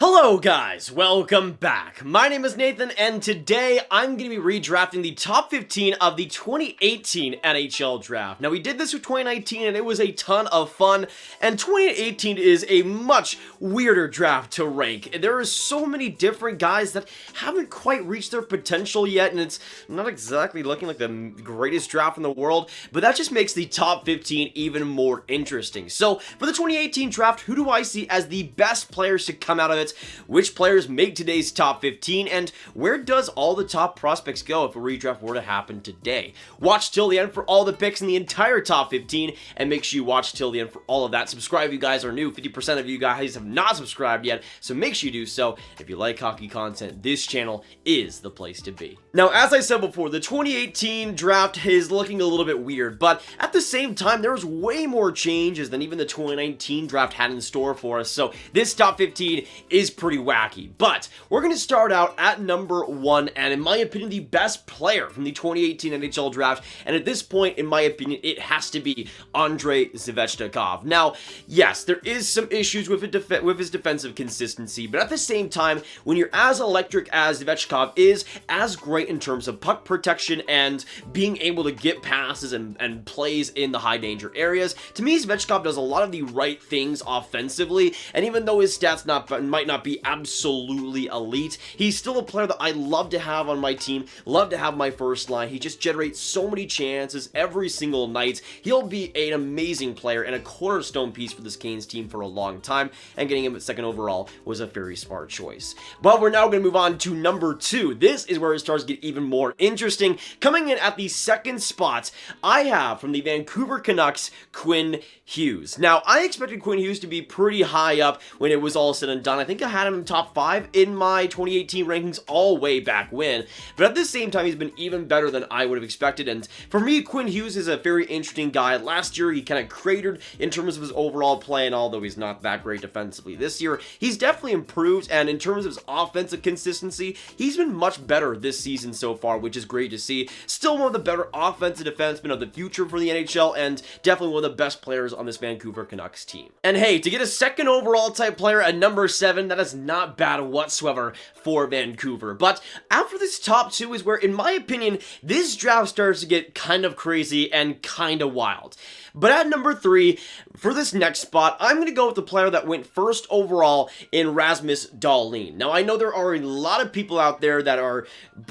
Hello guys, welcome back. My name is Nathan and today I'm going to be redrafting the top 15 of the 2018 NHL draft. Now we did this with 2019 and it was a ton of fun, and 2018 is a much weirder draft to rank. There are so many different guys that haven't quite reached their potential yet, and it's not exactly looking like the greatest draft in the world, but that just makes the top 15 even more interesting. So for the 2018 draft, who do I see as the best players to come out of it? Which players make today's top 15, and where does all the top prospects go if a redraft were to happen today? Watch till the end for all the picks in the entire top 15, and make sure you watch till the end for all of that. Subscribe if you guys are new. 50% of you guys have not subscribed yet, so make sure you do so. If you like hockey content, this channel is the place to be. Now, as I said before, the 2018 draft is looking a little bit weird, but at the same time, there's way more changes than even the 2019 draft had in store for us, so this top 15 is pretty wacky. But we're going to start out at number 1, and in my opinion, the best player from the 2018 NHL draft, and at this point, in my opinion, it has to be Andrei Svechnikov. Now, yes, there is some issues with his defensive consistency, but at the same time, when you're as electric as Svechnikov is, as great in terms of puck protection and being able to get passes and plays in the high danger areas, to me, Svechnikov does a lot of the right things offensively, and even though his stats might not be absolutely elite, he's still a player that I love to have on my team, love to have my first line. He just generates so many chances every single night. He'll be an amazing player and a cornerstone piece for this Canes team for a long time, and getting him at second overall was a very smart choice. But we're now going to move on to number 2. This is where it starts to get even more interesting. Coming in at the second spot, I have from the Vancouver Canucks, Quinn Hughes. Now, I expected Quinn Hughes to be pretty high up when it was all said and done. I think I had him in top 5 in my 2018 rankings all way back when, but at the same time, he's been even better than I would have expected, and for me, Quinn Hughes is a very interesting guy. Last year, he kind of cratered in terms of his overall play, and although he's not that great defensively this year, he's definitely improved, and in terms of his offensive consistency, he's been much better this season so far, which is great to see. Still one of the better offensive defensemen of the future for the NHL, and definitely one of the best players on this Vancouver Canucks team. And hey, to get a second overall type player at number 7, that is not bad whatsoever for Vancouver. But after this top 2 is where, in my opinion, this draft starts to get kind of crazy and kind of wild. But at number 3, for this next spot, I'm going to go with the player that went first overall in Rasmus Dahlin. Now, I know there are a lot of people out there that are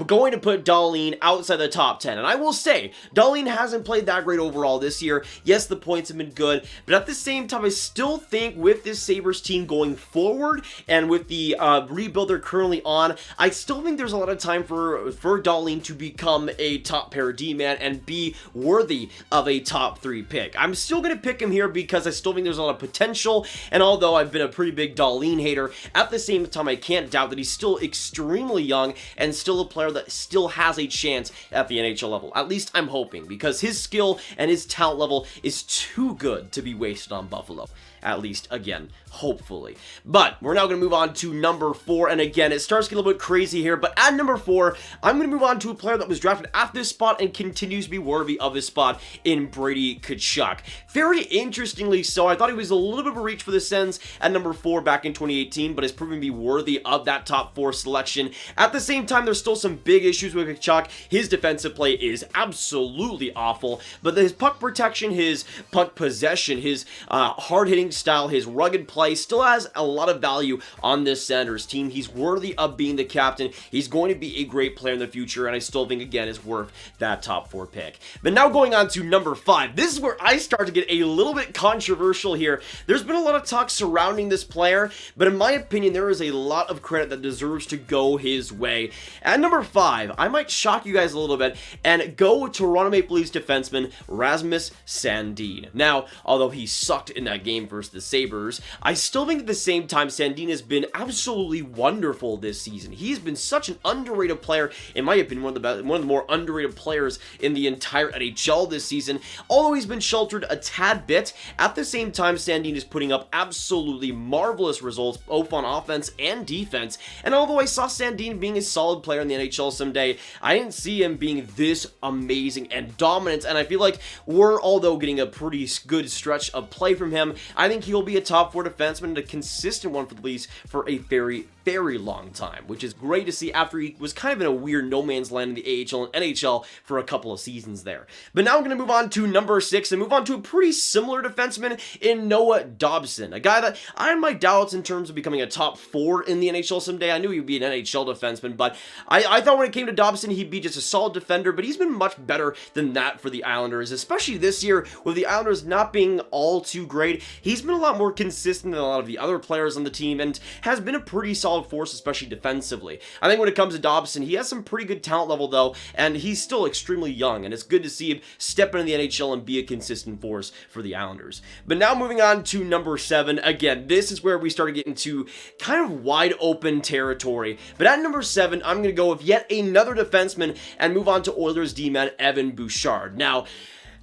going to put Dahlin outside the top 10, and I will say, Dahlin hasn't played that great overall this year. Yes, the points have been good, but at the same time, I still think with this Sabres team going forward, and with the rebuild they're currently on, I still think there's a lot of time for Dahlin to become a top pair D-man and be worthy of a top 3 pick. I'm still going to pick him here because I still think there's a lot of potential, and although I've been a pretty big Dahlin hater, at the same time I can't doubt that he's still extremely young and still a player that still has a chance at the NHL level. At least I'm hoping, because his skill and his talent level is too good to be wasted on Buffalo. At least, again, hopefully. But we're now going to move on to number 4, and again, it starts to get a little bit crazy here, but at number 4, I'm going to move on to a player that was drafted at this spot and continues to be worthy of his spot in Brady Tkachuk. Very interestingly so, I thought he was a little bit of a reach for the Sens at number 4 back in 2018, but has proven to be worthy of that top 4 selection. At the same time, there's still some big issues with Tkachuk. His defensive play is absolutely awful, but his puck protection, his puck possession, his hard-hitting style, his rugged play still has a lot of value on this Senators team. He's worthy of being the captain. He's going to be a great player in the future, and I still think, again, is worth that top 4 pick. But now going on to number 5, this is where I start to get a little bit controversial here. There's been a lot of talk surrounding this player, but in my opinion, there is a lot of credit that deserves to go his way. At number 5, I might shock you guys a little bit and go with Toronto Maple Leafs defenseman Rasmus Sandin. Now, although he sucked in that game versus the Sabres, I still think at the same time Sandin has been absolutely wonderful this season. He's been such an underrated player, in my opinion, one of the more underrated players in the entire NHL this season. Although he's been sheltered a tad bit, at the same time Sandin is putting up absolutely marvelous results both on offense and defense. And although I saw Sandin being a solid player in the NHL someday, I didn't see him being this amazing and dominant, and I feel like we're, although getting a pretty good stretch of play from him, I I think he'll be a top 4 defenseman and a consistent one for the Leafs for a very, very long time, which is great to see after he was kind of in a weird no man's land in the AHL and NHL for a couple of seasons there. But now I'm going to move on to number 6 and move on to a pretty similar defenseman in Noah Dobson, a guy that I had my doubts in terms of becoming a top 4 in the NHL someday. I knew he'd be an NHL defenseman, but I thought when it came to Dobson, he'd be just a solid defender, but he's been much better than that for the Islanders, especially this year with the Islanders not being all too great. He's been a lot more consistent than a lot of the other players on the team and has been a pretty solid force, especially defensively. I think when it comes to Dobson, he has some pretty good talent level though, and he's still extremely young, and it's good to see him step into the NHL and be a consistent force for the Islanders. But now moving on to number 7, again, this is where we started getting to kind of wide open territory. But at number 7, I'm going to go with yet another defenseman and move on to Oilers D-man Evan Bouchard. Now,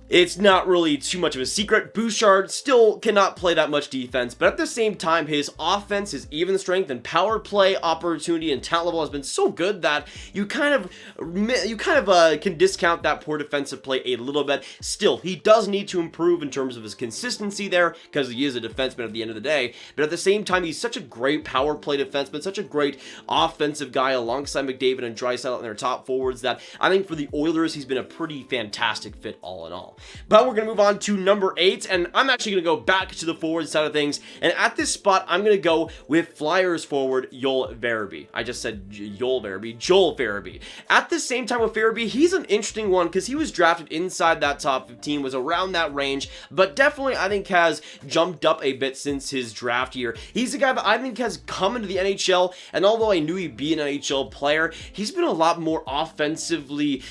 it's not really too much of a secret. Bouchard still cannot play that much defense, but at the same time, his offense, his even strength, and power play opportunity and talent level has been so good that you kind of can discount that poor defensive play a little bit. Still, he does need to improve in terms of his consistency there because he is a defenseman at the end of the day. But at the same time, he's such a great power play defenseman, such a great offensive guy alongside McDavid and Draisaitl in their top forwards that I think for the Oilers, he's been a pretty fantastic fit all in all. But we're going to move on to number 8, and I'm actually going to go back to the forward side of things, and at this spot, I'm going to go with Flyers forward Joel Farabee. I just said Joel Farabee. At the same time with Farabee, he's an interesting one because he was drafted inside that top 15, was around that range, but definitely I think has jumped up a bit since his draft year. He's a guy that I think has come into the NHL, and although I knew he'd be an NHL player, he's been a lot more offensively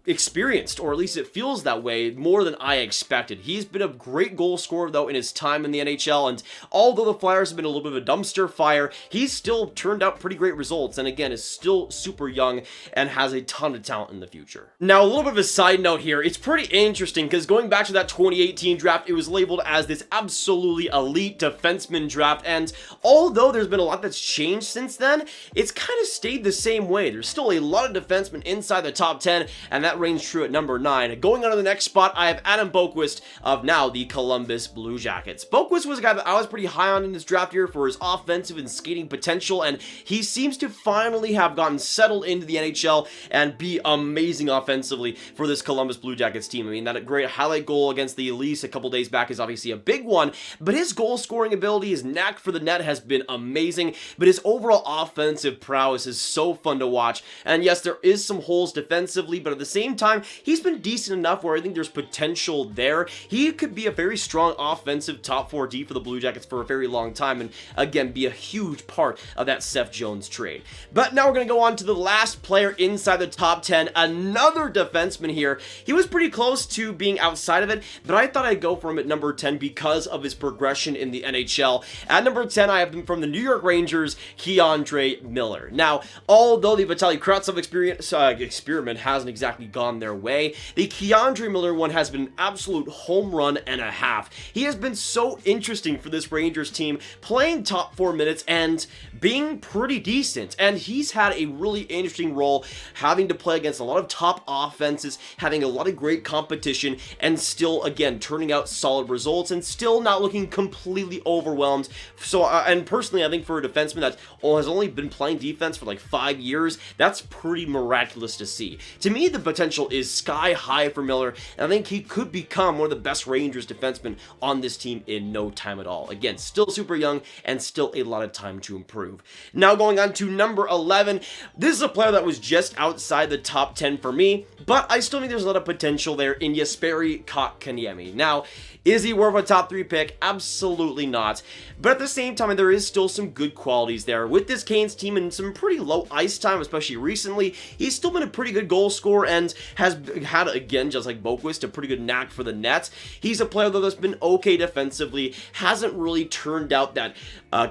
experienced, or at least it feels that way, more than I expected. He's been a great goal scorer though in his time in the NHL, and although the Flyers have been a little bit of a dumpster fire, he's still turned out pretty great results, and again is still super young and has a ton of talent in the future. Now, a little bit of a side note here, it's pretty interesting because going back to that 2018 draft, it was labeled as this absolutely elite defenseman draft, and although there's been a lot that's changed since then, it's kind of stayed the same way. There's still a lot of defensemen inside the top 10, and that reigns true at number 9. Going on to the next spot, I have Adam Boqvist of now the Columbus Blue Jackets. Boqvist was a guy that I was pretty high on in this draft year for his offensive and skating potential, and he seems to finally have gotten settled into the NHL and be amazing offensively for this Columbus Blue Jackets team. I mean, that great highlight goal against the Leafs a couple days back is obviously a big one, but his goal scoring ability, his knack for the net has been amazing, but his overall offensive prowess is so fun to watch. And yes, there is some holes defensively, but at the same time, he's been decent enough where I think there's potential there. He could be a very strong offensive top 4D for the Blue Jackets for a very long time, and again, be a huge part of that Seth Jones trade. But now we're going to go on to the last player inside the top 10, another defenseman here. He was pretty close to being outside of it, but I thought I'd go for him at number 10 because of his progression in the NHL. At number 10, I have him from the New York Rangers, K'Andre Miller. Now, although the Vitali Kravtsov experiment hasn't exactly gone their way, the K'Andre Miller one has been an absolute home run and a half. He has been so interesting for this Rangers team, playing top 4 minutes and being pretty decent, and he's had a really interesting role, having to play against a lot of top offenses, having a lot of great competition, and still, again, turning out solid results, and still not looking completely overwhelmed. So, and personally, I think for a defenseman that has only been playing defense for like 5 years, that's pretty miraculous to see. To me, the potential is sky high for Miller, and I think he could become one of the best Rangers defensemen on this team in no time at all. Again, still super young, and still a lot of time to improve. Now going on to number 11, this is a player that was just outside the top 10 for me, but I still think there's a lot of potential there in Jesperi Kotkaniemi. Now, is he worth a top 3 pick? Absolutely not. But at the same time, there is still some good qualities there. With this Canes team and some pretty low ice time, especially recently, he's still been a pretty good goal scorer and has had, again, just like Boqvist, a pretty good knack for the net. He's a player, though, that's been okay defensively, hasn't really turned out that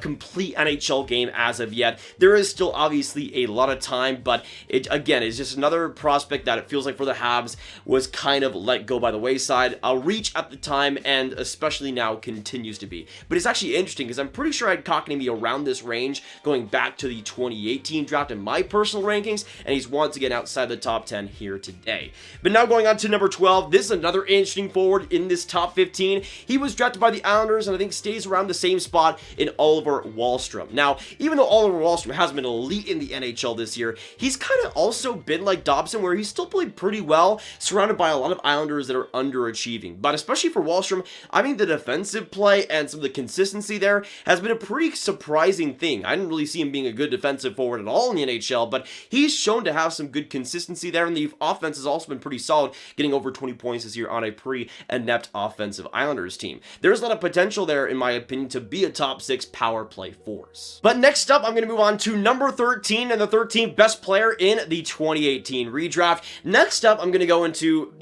complete NHL game as of yet. There is still obviously a lot of time, but it, again, is just another prospect that it feels like for the Habs was kind of let go by the wayside. A reach at the time, and especially now continues to be. But it's actually interesting because I'm pretty sure I had Kotkaniemi around this range going back to the 2018 draft in my personal rankings, and he's once again outside the top 10 here today. But now going on to number 12, this is another interesting forward in this top 15. He was drafted by the Islanders and I think stays around the same spot in Oliver Wahlstrom. Now, even though Oliver Wahlstrom hasn't been elite in the NHL this year, he's kind of also been like Dobson, where he's still played pretty well, surrounded by a lot of Islanders that are underachieving. But especially for Wahlstrom, I mean, the defensive play and some of the consistency there has been a pretty surprising thing. I didn't really see him being a good defensive forward at all in the NHL, but he's shown to have some good consistency there, and the offense has also been pretty solid, getting over 20 points this year on a pretty inept offensive Islanders team. There's a lot of potential there, in my opinion, to be a top 6 power play force. But next up, I'm going to move on to number 13 and the 13th best player in the 2018 redraft. Next up, I'm going to go into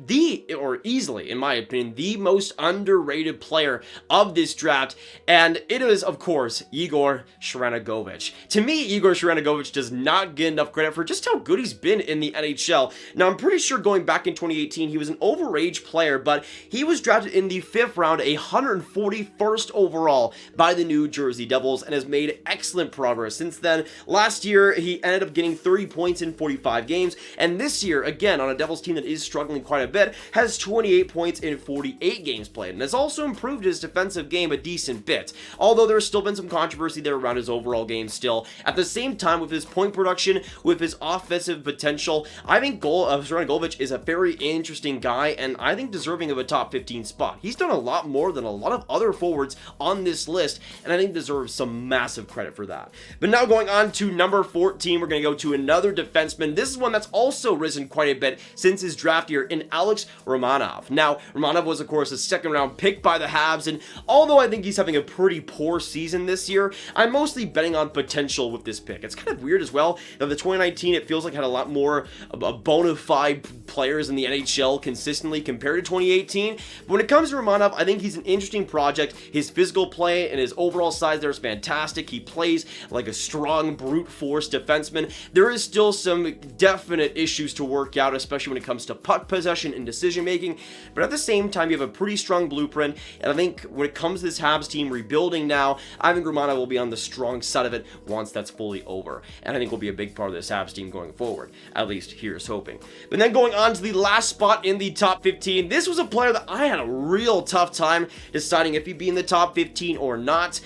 easily, in my opinion, the most underrated player of this draft, and it is, of course, Igor Sharangovich. To me, Igor Sharangovich does not get enough credit for just how good he's been in the NHL. Now, I'm pretty sure going back in 2018, he was an overage player, but he was drafted in the 5th round, 141st overall by the New Jersey Devils, and has made excellent progress since then. Last year, he ended up getting 30 points in 45 games, and this year, again, on a Devils team that is struggling quite a bit, has 28 points in 48 games played, and has also improved his defensive game a decent bit, although there's still been some controversy there around his overall game still. At the same time, with his point production, with his offensive potential, I think Sharangovich is a very interesting guy, and I think deserving of a top 15 spot. He's done a lot more than a lot of other forwards on this list, and I think deserves some massive credit for that. But now going on to number 14, we're going to go to another defenseman. This is one that's also risen quite a bit since his draft year, in Alex Romanov. Now, Romanov was, of course, a second-round pick by the Habs, and although I think he's having a pretty poor season this year, I'm mostly betting on potential with this pick. It's kind of weird as well that the 2019, it feels like, had a lot more bona fide players in the NHL consistently compared to 2018. But when it comes to Romanov, I think he's an interesting project. His physical play and his overall size there is fantastic. He plays like a strong brute force defenseman. There is still some definite issues to work out, especially when it comes to puck possession and decision making, but at the same time, you have a pretty strong blueprint, and I think when it comes to this Habs team rebuilding now, I think Romanov will be on the strong side of it once that's fully over, and I think will be a big part of this Habs team going forward. At least here's hoping. But then going on to the last spot in the top 15, this was a player that I had a real tough time deciding if he'd be in the top 15 or not.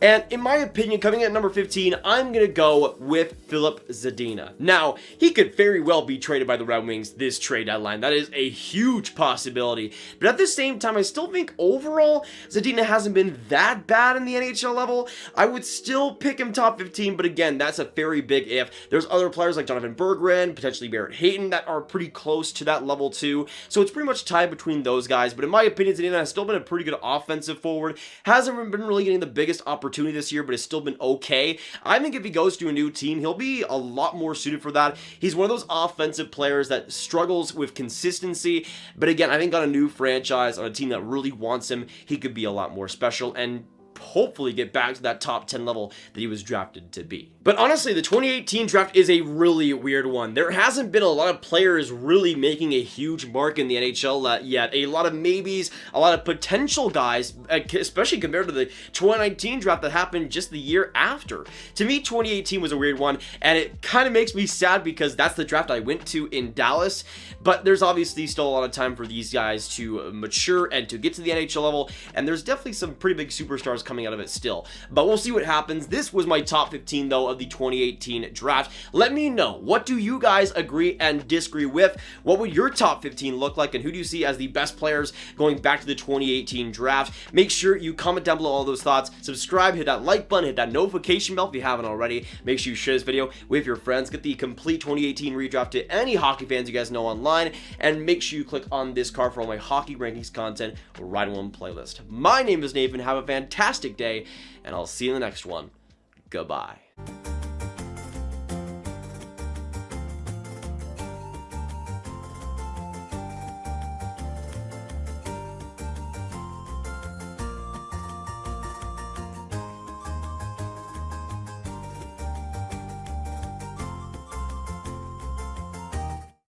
And in my opinion, coming in at number 15, I'm going to go with Filip Zadina. Now, he could very well be traded by the Red Wings this trade deadline. That is a huge possibility. But at the same time, I still think overall, Zadina hasn't been that bad in the NHL level. I would still pick him top 15, but again, that's a very big if. There's other players like Jonathan Berggren, potentially Barrett, Hayton, that are pretty close to that level too. So it's pretty much tied between those guys. But in my opinion, Zadina has still been a pretty good offensive forward. Hasn't been really getting the biggest opportunity this year, but it's still been okay. I think if he goes to a new team, he'll be a lot more suited for that. He's one of those offensive players that struggles with consistency, but again, I think on a new franchise, on a team that really wants him, he could be a lot more special and hopefully get back to that top 10 level that he was drafted to be. But honestly, the 2018 draft is a really weird one. There hasn't been a lot of players really making a huge mark in the NHL yet. A lot of maybes, a lot of potential guys, especially compared to the 2019 draft that happened just the year after. To me, 2018 was a weird one, and it kind of makes me sad because that's the draft I went to in Dallas, but there's obviously still a lot of time for these guys to mature and to get to the NHL level, and there's definitely some pretty big superstars coming out of it still. But we'll see what happens. This was my top 15, though, of the 2018 draft. Let me know, what do you guys agree and disagree with? What would your top 15 look like, and who do you see as the best players going back to the 2018 draft? Make sure you comment down below all those thoughts. Subscribe, hit that like button, hit that notification bell if you haven't already. Make sure you share this video with your friends. Get the complete 2018 redraft to any hockey fans you guys know online, and make sure you click on this card for all my hockey rankings content right on one playlist. My name is Nathan. Have a fantastic day, and I'll see you in the next one. Goodbye.